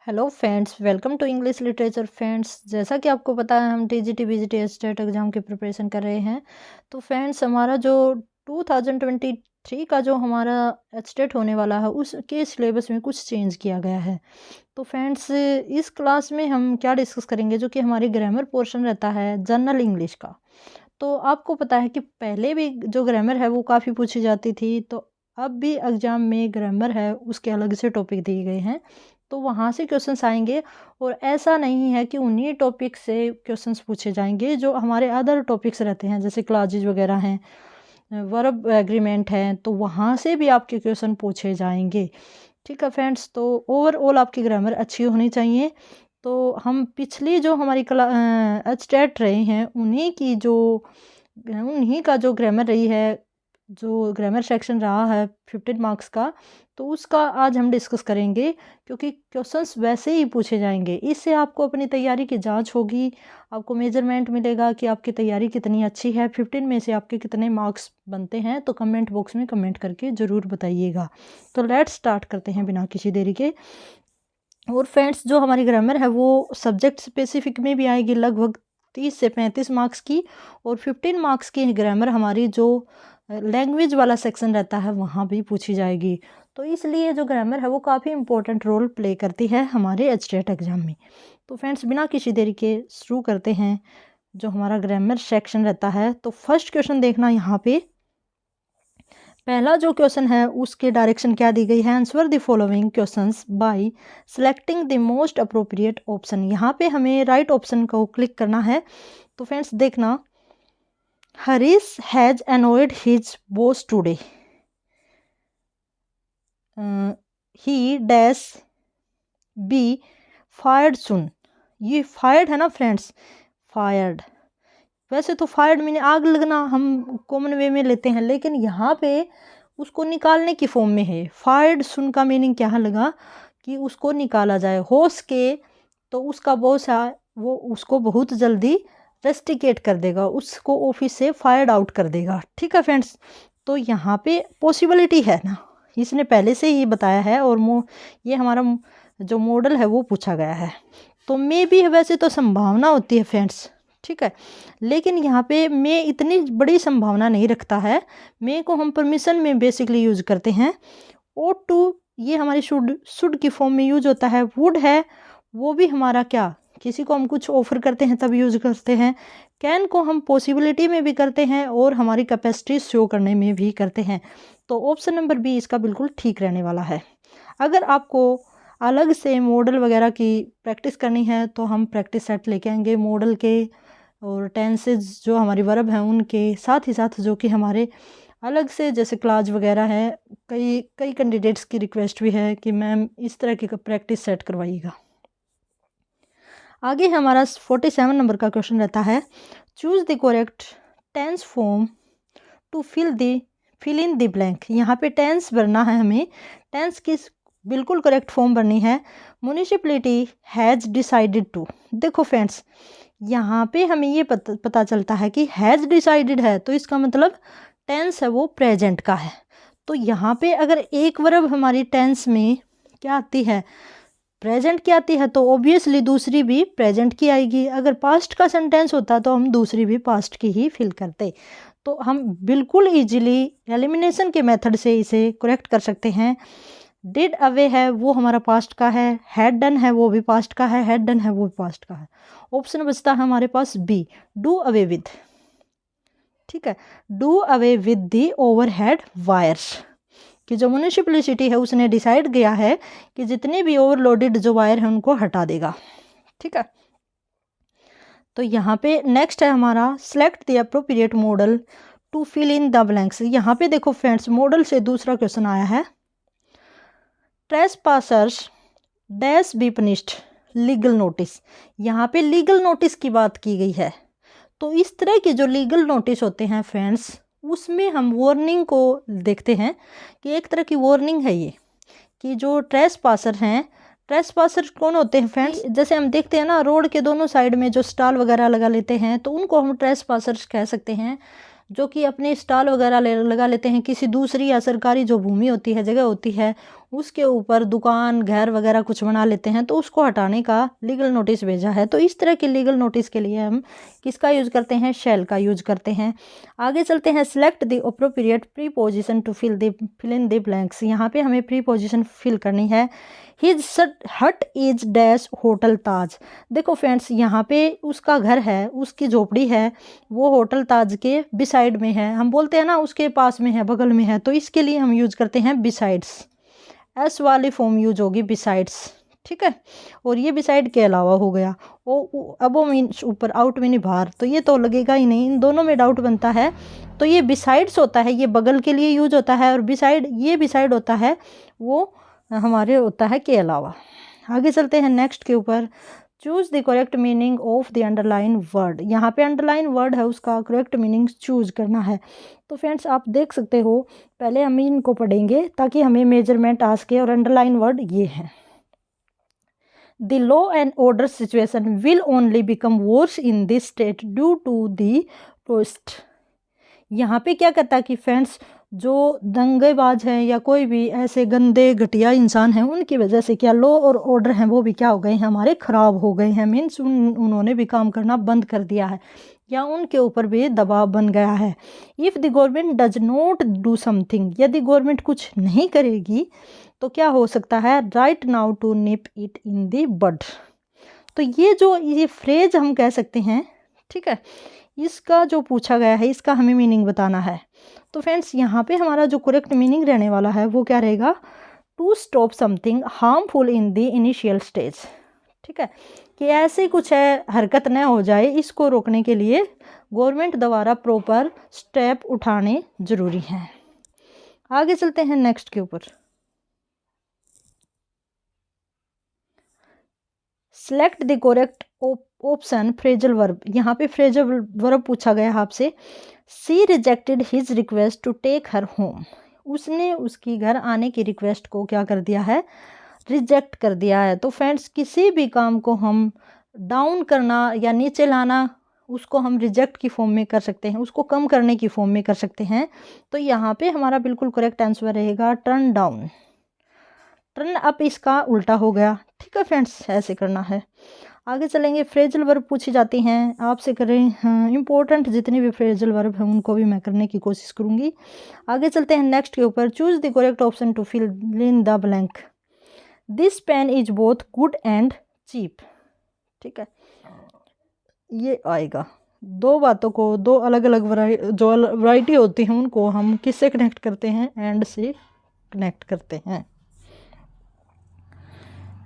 Hello friends, welcome to English literature. Friends, जैसा कि आपको पता है हम टीजीटी बीजीटी स्टेट एग्ज़ाम की प्रिपरेशन कर रहे हैं। तो फ्रेंड्स, हमारा जो 2023 का जो हमारा स्टेट होने वाला है उसके सिलेबस में कुछ चेंज किया गया है। तो फ्रेंड्स, इस क्लास में हम क्या डिस्कस करेंगे, जो कि हमारी ग्रामर पोर्शन रहता है जनरल इंग्लिश का। तो आपको पता है कि पहले भी जो ग्रामर है वो काफ़ी पूछी जाती थी, तो अब भी एग्ज़ाम में ग्रामर है उसके अलग से टॉपिक दिए गए हैं, तो वहाँ से क्वेश्चंस आएंगे। और ऐसा नहीं है कि उन्हीं टॉपिक से क्वेश्चंस पूछे जाएंगे, जो हमारे अदर टॉपिक्स रहते हैं जैसे क्लॉजेज वगैरह हैं, वर्ब एग्रीमेंट हैं, तो वहाँ से भी आपके क्वेश्चन पूछे जाएंगे। ठीक है फ्रेंड्स, तो ओवरऑल आपकी ग्रामर अच्छी होनी चाहिए। तो हम पिछली जो हमारी स्टेट रहे हैं उन्हीं का जो ग्रामर रही है, जो ग्रामर सेक्शन रहा है 15 मार्क्स का, तो उसका आज हम डिस्कस करेंगे, क्योंकि क्वेश्चंस वैसे ही पूछे जाएंगे। इससे आपको अपनी तैयारी की जांच होगी, आपको मेजरमेंट मिलेगा कि आपकी तैयारी कितनी अच्छी है, 15 में से आपके कितने मार्क्स बनते हैं। तो कमेंट बॉक्स में कमेंट करके ज़रूर बताइएगा। तो लेट्स स्टार्ट करते हैं बिना किसी देरी के। और फ्रेंड्स, जो हमारी ग्रामर है वो सब्जेक्ट स्पेसिफिक में भी आएगी, लगभग 30 से 35 मार्क्स की। और 15 मार्क्स की ग्रामर हमारी जो लैंग्वेज वाला सेक्शन रहता है वहाँ भी पूछी जाएगी। तो इसलिए जो ग्रामर है वो काफ़ी इंपॉर्टेंट रोल प्ले करती है हमारे एचटेट एग्ज़ाम में। तो फ्रेंड्स, बिना किसी देरी के शुरू करते हैं जो हमारा ग्रामर सेक्शन रहता है। तो फर्स्ट क्वेश्चन देखना, यहाँ पे पहला जो क्वेश्चन है उसके डायरेक्शन क्या दी गई है, answer the following questions bye selecting the most appropriate option. यहाँ पे हमें राइट ऑप्शन को क्लिक करना है। तो फ्रेंड्स देखना, Harish has annoyed his boss today, he dash be fired soon. ये फायर्ड है ना फ्रेंड्स, फायर्ड। वैसे तो फायर्ड मीन आग लगना हम कॉमन वे में लेते हैं, लेकिन यहाँ पे उसको निकालने की फॉर्म में है। फायर्ड सुन का मीनिंग क्या लगा कि उसको निकाला जाए, हो सके तो उसका बॉस है वो उसको बहुत जल्दी रेस्टिकेट कर देगा, उसको ऑफिस से फायर्ड आउट कर देगा। ठीक है फ्रेंड्स, तो यहाँ पे पॉसिबिलिटी है ना, इसने पहले से ही बताया है। और ये हमारा जो मॉडल है वो पूछा गया है, तो मे भी वैसे तो संभावना होती है फ्रेंड्स। ठीक है, लेकिन यहाँ पे मैं इतनी बड़ी संभावना नहीं रखता है। मे को हम परमिशन में बेसिकली यूज करते हैं। ओ टू ये हमारी शुड की फॉर्म में यूज होता है। वुड है वो भी हमारा क्या, किसी को हम कुछ ऑफर करते हैं तब यूज करते हैं। कैन को हम पॉसिबिलिटी में भी करते हैं और हमारी कैपेसिटी शो करने में भी करते हैं। तो ऑप्शन नंबर बी इसका बिल्कुल ठीक रहने वाला है। अगर आपको अलग से मॉडल वगैरह की प्रैक्टिस करनी है तो हम प्रैक्टिस सेट लेके आएंगे मॉडल के, और टेंसेज जो हमारी वर्ब हैं उनके साथ ही साथ जो कि हमारे अलग से जैसे क्लास वगैरह है। कई कई कैंडिडेट्स की रिक्वेस्ट भी है कि मैम इस तरह की प्रैक्टिस सेट करवाइएगा। आगे हमारा 47 नंबर का क्वेश्चन रहता है, choose the correct tense form to fill in the blank. यहाँ पे टेंस भरना है हमें, टेंस की बिल्कुल करेक्ट फॉर्म भरनी है। Municipality has decided to. देखो फ्रेंड्स, यहाँ पे हमें ये पता चलता है कि हैज़ डिसाइडेड है, तो इसका मतलब टेंस है वो प्रेजेंट का है। तो यहाँ पे अगर एक वर्ब हमारी टेंस में क्या आती है, प्रेजेंट की आती है, तो ऑब्वियसली दूसरी भी प्रेजेंट की आएगी। अगर पास्ट का सेंटेंस होता तो हम दूसरी भी पास्ट की ही फिल करते। तो हम बिल्कुल इजीली एलिमिनेशन के मेथड से इसे करेक्ट कर सकते हैं। डिड अवे है वो हमारा पास्ट का है, हैड डन है वो भी पास्ट का है, हैड डन है वो भी पास्ट का है। ऑप्शन बचता है हमारे पास बी, डू अवे विद। ठीक है, do away with the overhead wires, कि जो म्यूनिसिपैलिटी है उसने डिसाइड किया है कि जितने भी ओवरलोडेड जो वायर हैं उनको हटा देगा। ठीक है, तो यहाँ पे नेक्स्ट है हमारा select the appropriate modal to fill in the blanks. यहाँ पे देखो फ्रेंड्स, मॉडल से दूसरा क्वेश्चन आया है, trespassers dash be punished legal notice. यहाँ पे लीगल नोटिस की बात की गई है। तो इस तरह के जो लीगल नोटिस होते हैं फ्रेंड्स, उसमें हम वार्निंग को देखते हैं कि एक तरह की वार्निंग है ये, कि जो ट्रेसपासर हैं, ट्रेसपासर कौन होते हैं फ्रेंड्स, जैसे हम देखते हैं ना रोड के दोनों साइड में जो स्टॉल वगैरह लगा लेते हैं, तो उनको हम ट्रेसपासर्स कह सकते हैं। जो कि अपने स्टॉल वगैरह लगा लेते हैं, किसी दूसरी या सरकारी जो भूमि होती है, जगह होती है, उसके ऊपर दुकान घर वगैरह कुछ बना लेते हैं, तो उसको हटाने का लीगल नोटिस भेजा है। तो इस तरह के लीगल नोटिस के लिए हम किसका यूज करते हैं, शैल का यूज करते हैं। आगे चलते हैं, select the appropriate preposition to fill in the blanks. यहाँ पे हमें प्रीपोजिशन फिल करनी है। हिज हट इज डैश होटल ताज। देखो फ्रेंड्स, यहाँ पे उसका घर है, उसकी झोपड़ी है, वो होटल ताज के बिसाइड में है। हम बोलते हैं ना उसके पास में है, बगल में है, तो इसके लिए हम यूज करते हैं बिसाइड्स। एस वाली फॉर्म यूज होगी बिसाइड्स, ठीक है। और ये बिसाइड के अलावा हो गया। अबो मीन्स ऊपर, आउट मीन बाहर, तो ये तो लगेगा ही नहीं, इन दोनों में डाउट बनता है। तो ये बिसाइड्स होता है, ये बगल के लिए यूज होता है, और बिसाइड, ये बिसाइड होता है वो हमारे होता है के अलावा। आगे चलते हैं नेक्स्ट के ऊपर। Choose the correct meaning of the underline word. यहाँ पे अंडरलाइन वर्ड है, उसका करेक्ट मीनिंग चूज करना है। तो फ्रेंड्स आप देख सकते हो, पहले हम इनको पढ़ेंगे ताकि हमें मेजरमेंट आ सके। और अंडरलाइन वर्ड ये है, the law and order situation will only become worse in this state due to the frost. यहाँ पे क्या कहता है कि फ्रेंड्स, जो दंगेबाज हैं या कोई भी ऐसे गंदे घटिया इंसान हैं, उनकी वजह से क्या लॉ और ऑर्डर हैं वो भी क्या हो गए हैं, हमारे ख़राब हो गए हैं। मीन्स उन्होंने भी काम करना बंद कर दिया है, या उनके ऊपर भी दबाव बन गया है। If the government does not do something, यदि गवर्नमेंट कुछ नहीं करेगी तो क्या हो सकता है, right now to nip it in the bud. तो ये फ्रेज हम कह सकते हैं, ठीक है। इसका जो पूछा गया है, इसका हमें मीनिंग बताना है। तो फ्रेंड्स यहाँ पे हमारा जो करेक्ट मीनिंग रहने वाला है वो क्या रहेगा, to stop something harmful in the initial stage, ठीक है। कि ऐसे कुछ है, हरकत न हो जाए, इसको रोकने के लिए गवर्नमेंट द्वारा प्रॉपर स्टेप उठाने जरूरी हैं। आगे चलते हैं नेक्स्ट के ऊपर। Select the correct option phrasal verb. यहाँ पे फ्रेजल वर्ब पूछा गया है आपसे। She rejected his request to take her home. उसने उसकी घर आने की रिक्वेस्ट को क्या कर दिया है, रिजेक्ट कर दिया है। तो फ्रेंड्स किसी भी काम को हम डाउन करना या नीचे लाना, उसको हम रिजेक्ट की फॉर्म में कर सकते हैं, उसको कम करने की फॉर्म में कर सकते हैं। तो यहाँ पे हमारा बिल्कुल करेक्ट आंसर रहेगा टर्न डाउन। टर्न अप इसका उल्टा हो गया, ठीक है फ्रेंड्स, ऐसे करना है। आगे चलेंगे, फ्रेजल वर्ब पूछी जाती हैं आपसे, करें हाँ, इंपॉर्टेंट जितने भी फ्रेजल वर्ब हैं उनको भी मैं करने की कोशिश करूँगी। आगे चलते हैं नेक्स्ट के ऊपर। Choose the correct option to fill in the blank. This pen is both good and cheap, ठीक है। ये आएगा, दो बातों को, दो अलग अलग जो वैरायटी होती हैं उनको हम किससे कनेक्ट करते हैं, एंड से कनेक्ट करते हैं।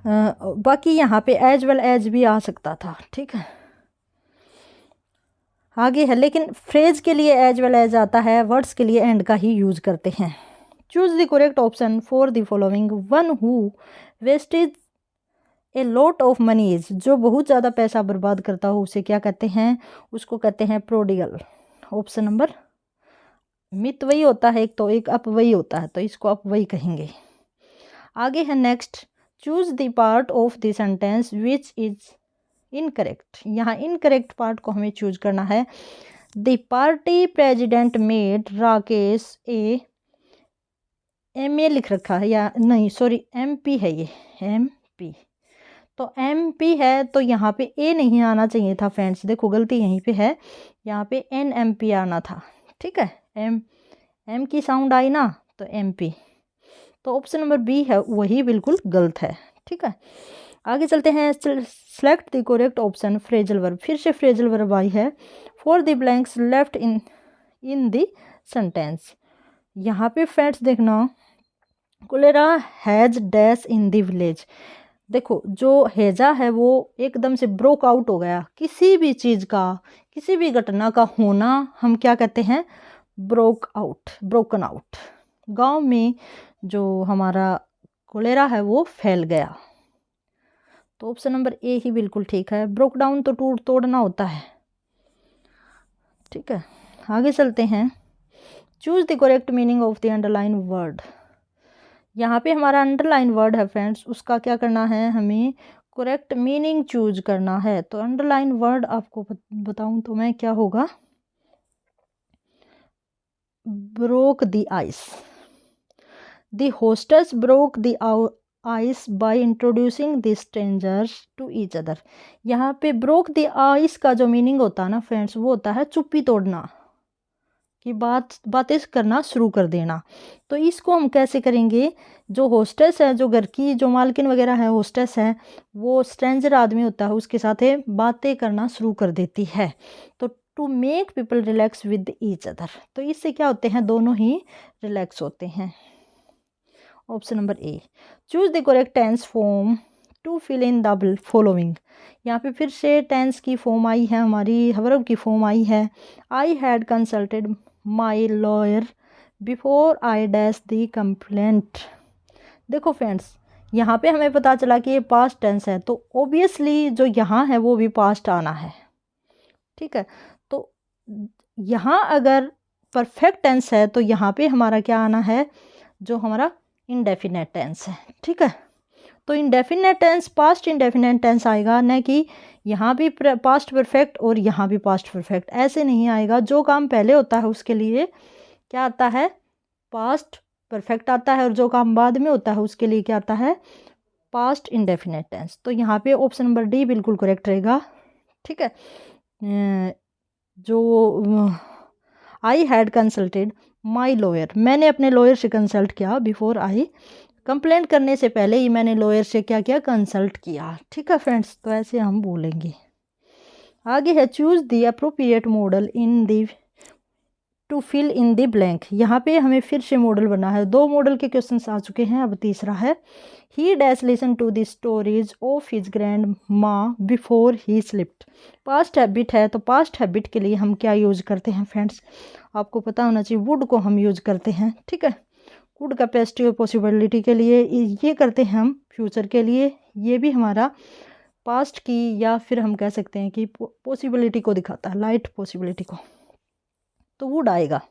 बाकी यहाँ पे एज वेल एज भी आ सकता था, ठीक है। आगे है, लेकिन फ्रेज के लिए एज वेल एज आता है, वर्ड्स के लिए एंड का ही यूज करते हैं। Choose the correct option for the following. One who wastes a lot of monies. जो बहुत ज़्यादा पैसा बर्बाद करता हो उसे क्या कहते हैं, उसको कहते हैं प्रोडिगल। ऑप्शन नंबर, मित वही होता है एक, तो एक अप वही होता है, तो इसको अप वही कहेंगे। आगे है next, choose the part of the sentence which is incorrect. यहाँ इनकरेक्ट पार्ट को हमें चूज करना है। The party president made Rakesh MA लिख रखा है, या नहीं सॉरी MP है, ये MP, तो MP है, तो यहाँ पे A नहीं आना चाहिए था फ्रेंड्स। देखो गलती यहीं पे है, यहाँ पे NMP आना था, ठीक है। M की साउंड आई ना, तो MP। तो ऑप्शन नंबर B है वही बिल्कुल गलत है, ठीक है। आगे चलते हैं, select the correct option phrasal verb. फिर से फ्रेजल वर्ब आई है। For the blanks left in the sentence. यहाँ पे फ्रेंड्स देखना, cholera has dash in the village. देखो जो हैजा है वो एकदम से ब्रोक आउट हो गया, किसी भी चीज़ का, किसी भी घटना का होना हम क्या कहते हैं, ब्रोक आउट, ब्रोकन आउट। गांव में जो हमारा कोलेरा है वो फैल गया, तो ऑप्शन नंबर A ही बिल्कुल ठीक है। ब्रोक डाउन तो तोड़ना होता है, ठीक है। आगे चलते हैं, choose the correct meaning of the underline word. यहाँ पे हमारा अंडरलाइन वर्ड है फ्रेंड्स, उसका क्या करना है, हमें करेक्ट मीनिंग चूज करना है। तो अंडरलाइन वर्ड आपको बताऊं तो मैं क्या होगा, broke the ice. The hostess broke the ice by introducing the strangers to each other. यहाँ पे broke the ice का जो मीनिंग होता है ना फ्रेंड्स, वो होता है चुप्पी तोड़ना, कि बातें करना शुरू कर देना। तो इसको हम कैसे करेंगे, जो होस्टेस है, जो घर की जो मालकिन वगैरह है, होस्टेस है, वो स्ट्रेंजर आदमी होता है उसके साथ बातें करना शुरू कर देती है। तो to make people relax with each other, तो इससे क्या होते हैं, दोनों ही रिलैक्स होते हैं। Option number A, choose the correct tense form to fill in the following. यहाँ पे फिर से टेंस की फॉर्म आई है, हमारी वर्ब की फॉर्म आई है। I had consulted my lawyer before I dash the complaint. देखो फ्रेंड्स, यहाँ पे हमें पता चला कि ये पास्ट टेंस है, तो ऑब्वियसली जो यहाँ है वो भी पास्ट आना है, ठीक है। तो यहाँ अगर परफेक्ट टेंस है तो यहाँ पे हमारा क्या आना है, जो हमारा इंडेफिनेट टेंस है, ठीक है। तो indefinite tense past indefinite tense आएगा, न कि यहाँ भी पास्ट परफेक्ट और यहाँ भी पास्ट परफेक्ट, ऐसे नहीं आएगा। जो काम पहले होता है उसके लिए क्या आता है, पास्ट परफेक्ट आता है, और जो काम बाद में होता है उसके लिए क्या आता है, पास्ट इंडेफिनेट टेंस। तो यहाँ पे ऑप्शन नंबर डी बिल्कुल करेक्ट रहेगा, ठीक है। जो I had consulted my lawyer, मैंने अपने लॉयर से कंसल्ट किया, बिफोर आई, कंप्लेंट करने से पहले ही मैंने लॉयर से क्या किया, कंसल्ट किया, ठीक है फ्रेंड्स। तो ऐसे हम बोलेंगे। आगे है choose the appropriate modal in the to fill in the blank. यहाँ पे हमें फिर से मॉडल बना है, 2 मॉडल के क्वेश्चंस आ चुके हैं, अब तीसरा है। He dash listen to the stories of his grandma before he slipped. Past habit है, तो पास्ट हैबिट के लिए हम क्या यूज करते हैं फ्रेंड्स, आपको पता होना चाहिए, वुड को हम यूज करते हैं, ठीक है। वुड का पेस्ट पॉसिबिलिटी के लिए ये करते हैं हम, फ्यूचर के लिए ये भी हमारा पास्ट की, या फिर हम कह सकते हैं कि पॉसिबिलिटी को दिखाता है, लाइट पॉसिबिलिटी को, तो वुड आएगा।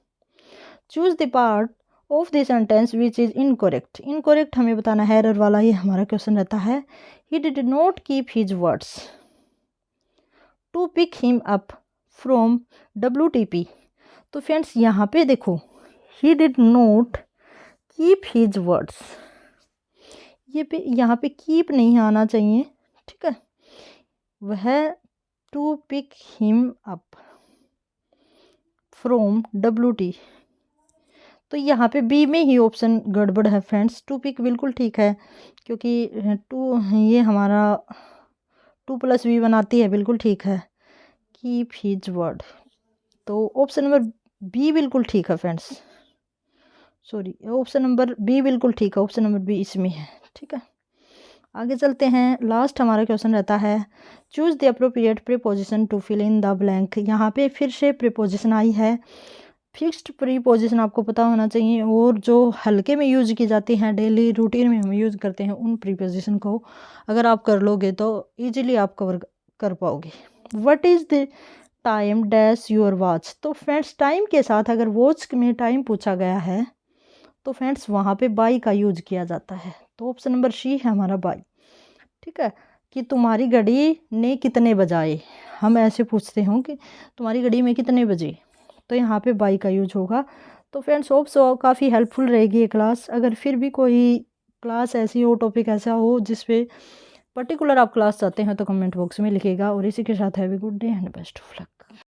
Choose the part of the sentence which is incorrect. Incorrect हमें बताना है, एरर वाला ये हमारा क्वेश्चन रहता है। He did not keep his words to pick him up from WTP। तो फ्रेंड्स यहाँ पे देखो, he did not keep his words, ये पे यहाँ पे कीप नहीं आना चाहिए, ठीक है। वह to pick him up from WT, तो यहाँ पे बी में ही ऑप्शन गड़बड़ है फ्रेंड्स। टू पिक बिल्कुल ठीक है, क्योंकि टू ये हमारा 2+B बनाती है, बिल्कुल ठीक है। कीप हिज वर्ड, तो ऑप्शन नंबर बी बिल्कुल ठीक है friends, sorry, option number B बिल्कुल ठीक है, ऑप्शन नंबर बी इसमें है, ठीक है। आगे चलते हैं, लास्ट हमारा क्वेश्चन रहता है choose the appropriate preposition to fill in the blank. यहाँ पे फिर से प्रीपोजिशन आई है, फिक्स्ड प्रीपोजिशन आपको पता होना चाहिए, और जो हल्के में यूज की जाती हैं, डेली रूटीन में हम यूज़ करते हैं, उन प्रीपोजिशन को अगर आप कर लोगे तो ईजिली आप कवर कर पाओगे। What is the time dash your watch. तो फ्रेंड्स टाइम के साथ अगर वॉच में टाइम पूछा गया है तो फ्रेंड्स वहाँ पे बाई का यूज किया जाता है, तो ऑप्शन नंबर सी है हमारा बाई, ठीक है। कि तुम्हारी घड़ी ने कितने बजाए, हम ऐसे पूछते हो कि तुम्हारी घड़ी में कितने बजे, तो यहाँ पे बाई का यूज होगा। तो फ्रेंड्स होप सो काफ़ी हेल्पफुल रहेगी ये क्लास। अगर फिर भी कोई क्लास ऐसी हो, टॉपिक ऐसा हो जिस पे पर्टिकुलर आप क्लास चाहते हैं, तो कमेंट बॉक्स में लिखिएगा। और इसी के साथ have a good day and best of luck.